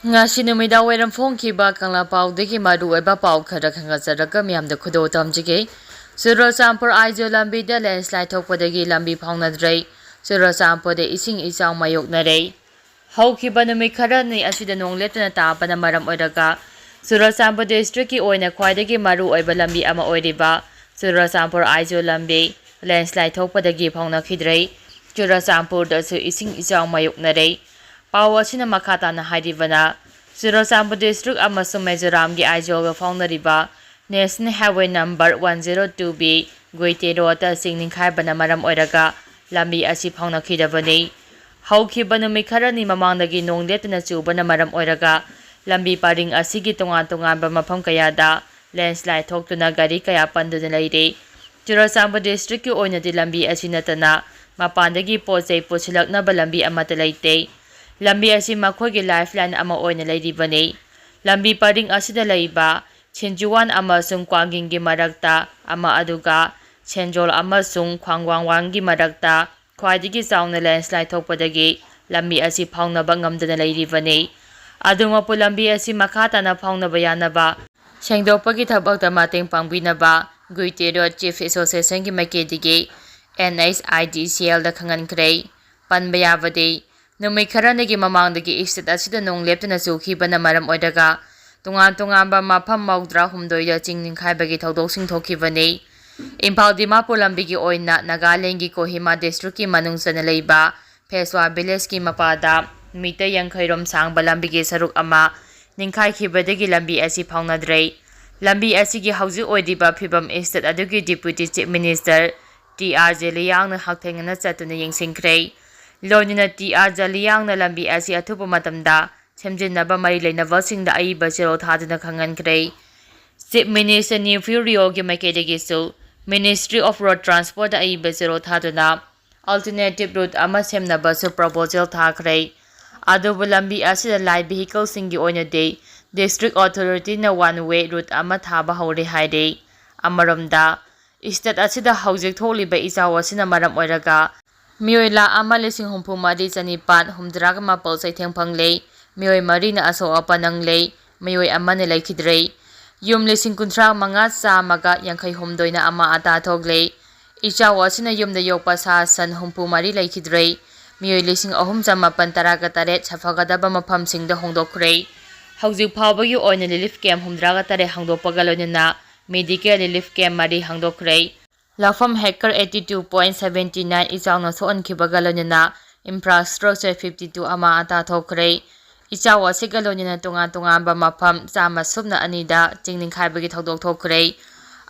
Ngasi numida wairam phongkhiba kangla paudagi maru oiba paw khara khangajaraka miyamda khudo tamjige Churachandpur Aijo lambida landslide thokpadagi lambi phaungnadrei Churachandpur de ising ichaw mayoknarei Haukiba numit kharani asida nongletna tapana maram oiraga Churachandpur district ki oina khwaidagi maru oiba lambi ama oiriba Churachandpur Aijo lambi landslide thokpadagi phaungnakhidrei Churachandpur da su ising ichaw mayoknarei Pawasina Makatana Haidivana, Churachandpur District amasung Mizoramgi Aijoga Faunariba, National Highway Number 102B, Guite Rota Singninghai Banamaram Oiraga, Lambi Asi Faunakidavani, Haukiba numit kharani mamangdagi nongletna chubana maram oiraga, Lambi paring asigi tongan-tonganba mafam kayada, landslide thoktuna gari kaya panduna leire, Churachandpur District ki oinadi lambi asi natana, mapandagi pochai pusilaknaba lambi amata leite, Lambi asi makhogi lifeline ama oina leiribani. Lambi paring asida leiba Chenjuwan amasung Kwanginggi marakta ama aduga Chenjol amasung Khwangwangwangi marakta khwaidagi chauna landslide thokpadagi lambi asi phaungnaba ngamdana leiribani. Adumapu lambi asi makhatana phaungnaba yanaba sengdokpagi thabakta mateng pangbinaba Guite Road Chief Association gi makedigi NHIDCL da khangankhrei panba yabadi numit kharanigi mamangdagi istat asida nongleptana chukhibana maram oiraga tungan-tunganba mafam maudra humdoida chingninghai thodok thokibani Imphal Dimapur lambigi oina Nagalandgi Kohima district ki manungsana leiba Pheswa village ki mapada mita 50 rom sangba lambigi saruk ama ningkhaikhibadagi lambi asi phaungnadrei lambi asigi hauji oidiba phibam istat adugi deputy chief minister TR Jeliyangna hakthengna chatuna yengsingkhrei Loinina TR Jeliyangna lambi asi athupa matamda semjinnaba mari leinabasingda aiba chero thaduna khangankhrei Chief Minister New Furio gi maikedagisu Ministry of Road Transport aiba chero thaduna alternative route ama semnaba su proposal thakhrei adubu lambi asida light vehicle singi oina de district authority na one way route ama thaba hore haire amaromda state asida haujik tholiba ichaw asina maram oiraga Mioila ama lesing humpu mari chanipan humdraga mapal saitheng phanglei mioi mari na aso apanang lei mioi amane laikhidrei yum lesing kuntra manga chamaga yankhai humdoina ama ata thoglei ichaw asina yumda yokpa sa san humpu mari laikhidrei mioi lesing ahum chamapan taraga tare chafagadaba mafam singda hongdokhrei haujik phawbagi oina relief camp humdraga tare hangdokpaga loinana medical relief camp mari hangdokhrei Lafam Hacker 82.79 ichauna soankhibaga loinana infrastructure 52 ama ata thokhrei ichaw asiga loinana tungan-tunganba mafam chama subna anida chingninghai thodok thokhrei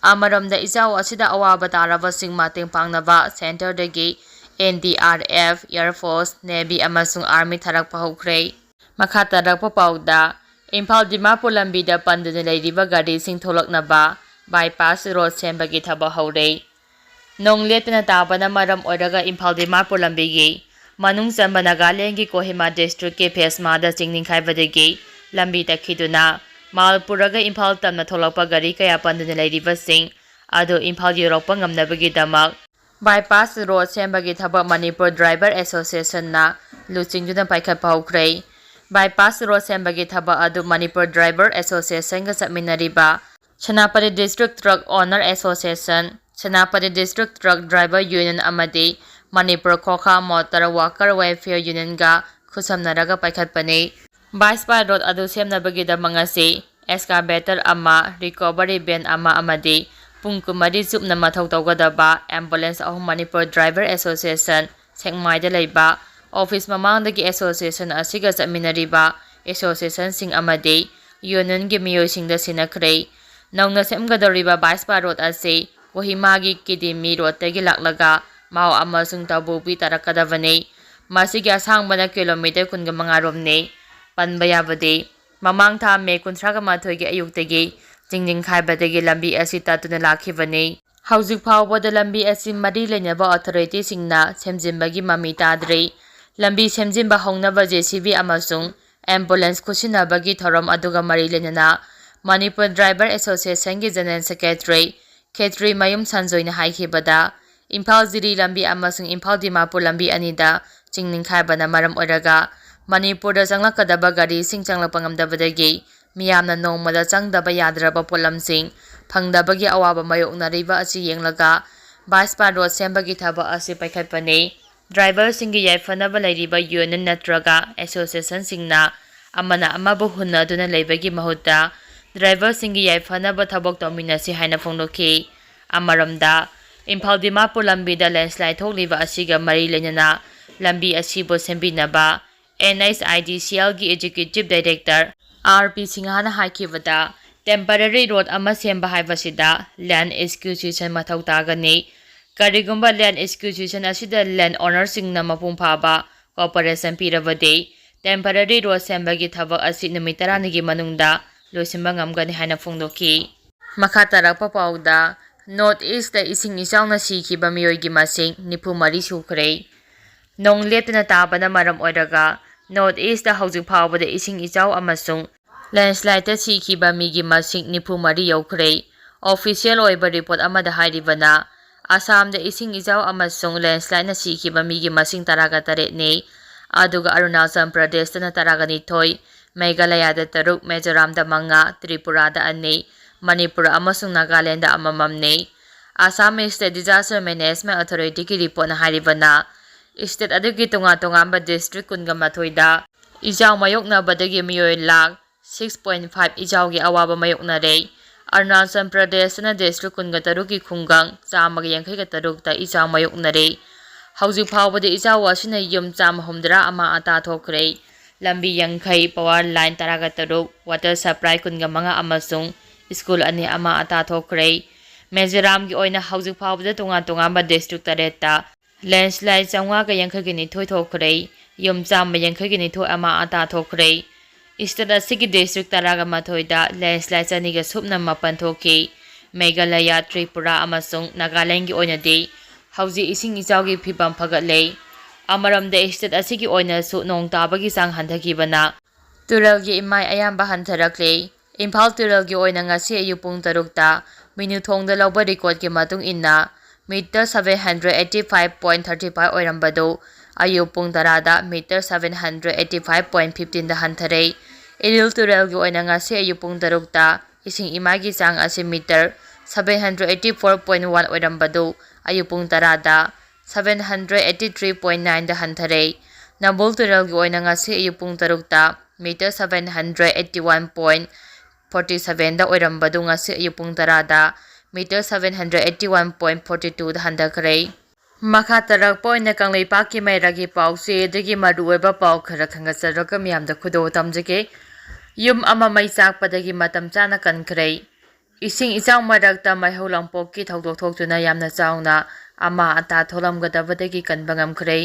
amaramda ichaw asida awaba tarabasing mateng pangnaba center dagi NDRF Air Force Navy amasung Army tharakpa hokhrei makha tarakpa pauda Imphal Dimapur lambida panduna leiriba gari sing tholaknaba bypass road sembagi thaba haurei Nongletna tabana maram oiraga Imphal Dimapur lambigi manung chamba Nagalandgi Kohima district ke Phesma da chingninghai lambi takhiduna Malpuraga Imphal tamna tholakpa gari kaya panduna leiriba sing adu Imphal yorokpa ngamnabagi damak bypass road sembagi thaba Manipur Driver Association na luchingduna paikhatpa hokhrei bypass road sembagi thaba adu Manipur Driver Association ga chapminariba Chanapati District Truck Owner Association Chanapati District Truck Driver Union amadi Manipur Khokha Motor Worker Welfare Union ga khusamnaraga paikhatpani Bypass road adu semnabagida mangasi excavator ama recovery van ama amadi pungkumari chupna mathau tawgadaba ambulance ahum Manipur Driver Association Sengmaida leiba office mamangdagi association asiga chapminariba association sing amadi union gi miyoisingda sinakhrei nauna semgadoriba Bypass road ase Kohimagi Kidimi road tagi laklaga mau amasung tabubi tarakadavani masigi asangbana kilometer kunga mangaromne panbayabadi mamang tha me kunthraga mathoigi ayuktagi jingninghai badagi lambi asi tatuna lakhibani haujik phawbada lambi asi mari lenaba authority singna semjimbagi mami tadrei lambi semjimba hongnaba JCB amasung ambulance khusinabagi thorom aduga mari lenana Manipur Driver Association gi General Secretary Khetri Mayum Sanjoina haikhibada Imphal Ziri lambi amasung Imphal Dimapur lambi anida chingninghai bana maram oiraga Manipurda changlakadaba garising changlakpa ngamdabadagi miyamna nongmada changdaba yadraba polamsing phangdabagi awaba mayoknariba asi yenglaga Baspa road sembagi thaba asi paikhatpani driver singi yaifanaba lairiba union natraga association singna amana amabu hunna duna leibagi mahutta driver singi yaifanaba thabok tominasi haina phongdoki amaramda Imphal Dimapur lambida landslide thokliba asiga mari lenana lambi asibo sembinaba NSIDCL gi executive director RP Singhana haikibada temporary road ama semba haibasida land acquisition mathau tagani karigumba land acquisition asida land owner singna mapung phaba cooperation pirabade temporary road semba gi thabak asi numit 10 gi manungda loisimba ngamgani haina phongdoki makha tarakpa pauda North East da ising isangna sikhiba miyoy gi masing 94 sukhrei nong letna tabana maram oiraga North East da haujuk phawbada ising ichaw amasung landslide ta sikhiba migi masing 94 yaukrei official oiba report amada hairibana Assam da ising ichaw amasung landslide na sikhiba migi masing 13 ne aduga Arunachal Pradesh na 12 Meghalaya da 3 Mizoram da 5 Tripura da 2 Manipur amasung Nagaland da amamamne Assam State Disaster Management Authority ki report na haribana state adugi tunga ba district kunga mathoida ijaw mayokna badagi miyoy lak 6.5 ijaw gi awaba mayokna re Arunachal Pradesh na district kunga taruki khungang chamagi yangkhai ga taruk ta ijaw mayokna re hauju phawbade ijaw asina yum cham humdra ama ata thokre lambi yangkhai power line taraga taruk water supply kunga manga amasung school ani ama ata thokre Mizoram gi oina hauju phawbade tunga ba district tareta landslide changwa ka yangkhagini thoi thokhrei yum cham yangkhagini thoi ama ata thokhrei istada sigi district taraga mathoida landslide chaniga supna mapan thoki Meghalaya Tripura amasung Nagaland gi oina de hauji ising ichawgi phibam phagatlei amaramda state asigi oina su nong tabagi sang handhakibana turalgi imai ayamba hantharakle Imphal turalgi oina ngasi ayupung tarukta minuthongda lawba record ki matung inna meter 785.35 oirambado ayu pung tarada meter 785.15 da hanthare Iril Tural gi oina ngasi ayu pung tarukta ising imagi chang asi meter 784.1 oirambado ayu pung tarada 783.9 da hanthare Nambol Tural gi oina ngasi ayu pung tarukta meter 781.47 da oirambado ngasi ayu pung tarada meter 781.42 da handakre makha tarak poina kanglei paki mai ragi pause degi marueba pau khara khanga saraka miyamda khudo tamjake yum ama mai chak padagi matam chana kankhre ising ichang marakta mai holang pokki thodok thokchuna yamna chauna ama ata tholam gadabadagi kanbangam khre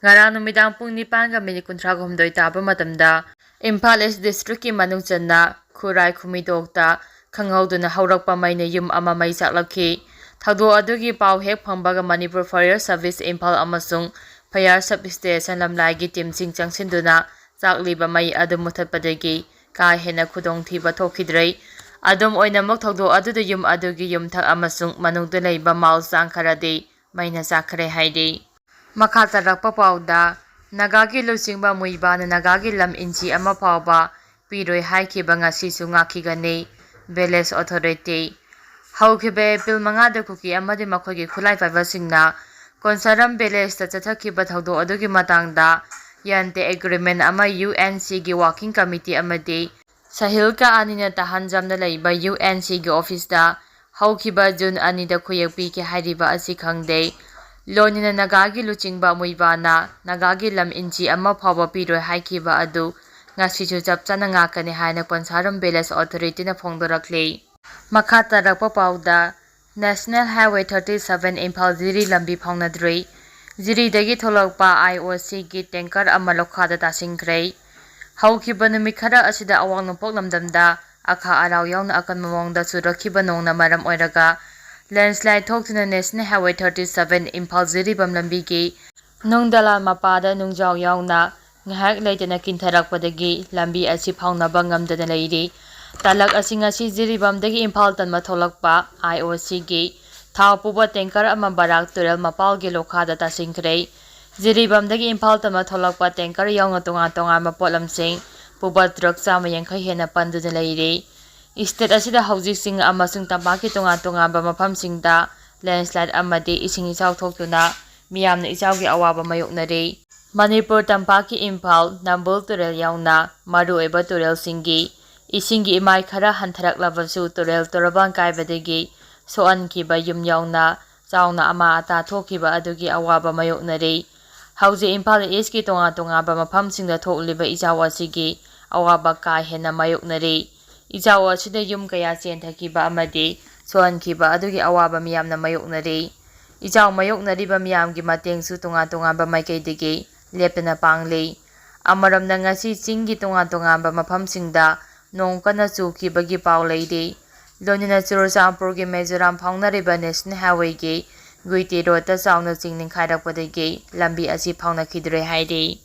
ngara numidang pung 9 ga minit 39 taba matamda Imphal East district ki manung channa khurai khumidokta Khangauduna haurakpa maina yum ama mai chaklakhi thado adugi pau hek phangbaga Manipur Fire Service Imphal amasung Fire Sub Station lamlai gi team sing changsinduna chakliba mai adu muthatpadagi ka hena khudong thiba thokhidrei adum oinamok thado aduda yum adugi yum thak amasung manungda leiba mal sang kharade maina chakhre haide makha tarakpa pauda nagagi luchingba muiba na nagagi lam inchi ama pawba piroi haikhiba ngasi su ngakhigane Village Authority Haukibe Pil Mangada Kuki Amadi Makogi Kulai Fiber Singna Konsaram Village ta Chathakiba Thaudo Adugi Matangda Yante Agreement Ama UNC gi Working Committee Amadi Sahilka Anina Tahanjamda Laiba UNC gi Office da Haukiba June Anida Kuyakpi ki Hairiba Asi Khangde Lonina Nagagi Luchingba Muibana Nagagi Lam Inchi Ama Phawa Piroi Haikiba Adu ngasichu chapchana ngakani haina Konsaram Village Authority na phongdorakle makha tarakpa pauda National Highway 37 Imphal Ziri lambi phaungnadrei Ziri dagi tholokpa IOC gi tanker ama lokhada tasingkrei haukiba numit khara asida awang nopok lamdamda akha araw yauna akan mamongda surakhiba nongna maram oiraga landslide thoktuna National Highway 37 Imphal Ziri bam lambi gi nongdala mapada nungjaw yauna ngahak leitana kintharakpadagi lambi asi phaungnaba ngamdana leiri talak asing asi Jiribamdagi Imphal tanma tholakpa IOC gi thawpuba tanker ama barak tural mapal gi lokhada tasingkrei ꯖꯤꯔꯤꯕꯥꯝꯗꯒꯤ Imphal ꯇꯝꯅ ꯊꯣꯛꯂꯛꯄ tanker ꯌꯥꯎꯅ ꯇꯣꯉꯥꯟ-ꯇꯣꯉꯥꯟꯕ ꯄꯣꯠꯂꯝꯁꯤꯡ ꯄꯨꯕ truck 180 ꯍꯦꯟꯅ ꯄꯟꯗꯨꯅ ꯂꯩꯔꯤ꯫ State ꯑꯁꯤꯗ ꯍꯧꯖꯤꯛ ꯆꯤꯡ ꯑꯃꯁꯨꯡ ꯇꯝꯄꯥꯛꯀꯤ ꯇꯣꯉꯥꯟ-ꯇꯣꯉꯥꯟꯕ ꯃꯐꯝꯁꯤꯡꯗ ꯂꯦꯟꯁ꯭ꯂꯥꯏꯗ ꯑꯃꯗꯤ ꯏꯁꯤꯡ ꯏꯆꯥꯎ ꯊꯣꯛꯇꯨꯅ ꯃꯤꯌꯥꯝꯅ ꯏꯆꯥꯎꯒꯤ ꯑꯋꯥꯕ ꯃꯥꯌꯣꯛꯅꯔꯤ꯫ ꯃꯅꯤꯄꯨꯔ ꯇꯝꯄꯥꯛꯀꯤ ꯏꯝꯐꯥꯜ, ꯅꯝꯕꯨꯜ ꯇꯨꯔꯦꯜ ꯌꯥꯎꯅ ꯃꯔꯨꯑꯣꯏꯕ ꯇꯨꯔꯦꯜꯁꯤꯡꯒꯤ ꯏꯁꯤꯡꯒꯤ ꯏꯃꯥꯏ ꯈꯔ ꯍꯟꯊꯔꯛꯂꯕꯁꯨ ꯇꯨꯔꯦꯜ ꯇꯣꯔꯕꯥꯟ ꯀꯥꯏꯕꯗꯒꯤ ꯁꯣꯛꯍꯟꯈꯤꯕ ꯌꯨꯝ ꯌꯥꯎꯅ ꯆꯥꯎꯅ ꯑꯃꯥꯡ-ꯑꯇꯥ ꯊꯣꯛꯈꯤꯕ ꯑꯗꯨꯒꯤ ꯑꯋꯥꯕ ꯃꯥꯌꯣꯛꯅꯔꯤ꯫ ꯍꯧꯖꯤꯛ ꯏꯝꯐꯥꯜ ꯏꯁꯀꯤ ꯇꯣꯉꯥꯟ-ꯇꯣꯉꯥꯟꯕ ꯃꯐꯝꯁꯤꯡꯗ ꯊꯣꯛꯂꯤꯕ ꯏꯆꯥꯎ ꯑꯁꯤꯒꯤ ꯑꯋꯥꯕ ꯀꯥ ꯍꯦꯟꯅ ꯃꯥꯌꯣꯛꯅꯔꯤ꯫ ꯏꯆꯥꯎ ꯑꯁꯤꯗ ꯌꯨꯝ ꯀꯌꯥ ꯆꯦꯟꯊꯈꯤꯕ ꯑꯃꯗꯤ ꯁꯣꯛꯍꯟꯈꯤꯕ ꯑꯗꯨꯒꯤ ꯑꯋꯥꯕ ꯃꯤꯌꯥꯝꯅ ꯃꯥꯌꯣꯛꯅꯔꯤ꯫ ꯏꯆꯥꯎ ꯃꯥꯌꯣꯛꯅꯔꯤꯕ ꯃꯤꯌꯥꯝꯒꯤ ꯃꯇꯦꯡꯁꯨ ꯇꯣꯉꯥꯟ-ꯇꯣꯉꯥꯟꯕ ꯃꯥꯏꯀꯩꯗꯒꯤ ꯂꯦꯞꯇꯅ ꯄꯥꯡꯂꯤ꯫ ꯑꯃꯔꯣꯝꯗ ꯉꯁꯤ ꯆꯤꯡꯒꯤ ꯇꯣꯉꯥꯟ-ꯇꯣꯉꯥꯟꯕ ꯃꯐꯝꯁꯤꯡꯗ ꯅꯣꯡ ꯀꯟꯅ ꯆꯨꯈꯤꯕꯒꯤ ꯄꯥꯎ ꯂꯩꯔꯤ꯫ ꯂꯣꯏꯅꯅ ꯆꯨꯔꯆꯥꯟꯄꯨꯔꯒꯤ ꯃꯤꯖꯣꯔꯥꯝ ꯐꯥꯎꯅꯔꯤꯕ ꯅꯦꯁꯅꯦꯜ ꯍꯥꯏꯋꯦꯒꯤ ꯒꯨꯏꯇꯤ ꯔꯣꯗꯇ ꯆꯥꯎꯅ ꯆꯤꯡ ꯅꯤꯡꯈꯥꯏꯔꯛꯄꯗꯒꯤ ꯂꯝꯕꯤ ꯑꯁꯤ ꯐꯥꯎꯅꯈꯤꯗ꯭ꯔꯦ ꯍꯥꯏꯔꯤ꯫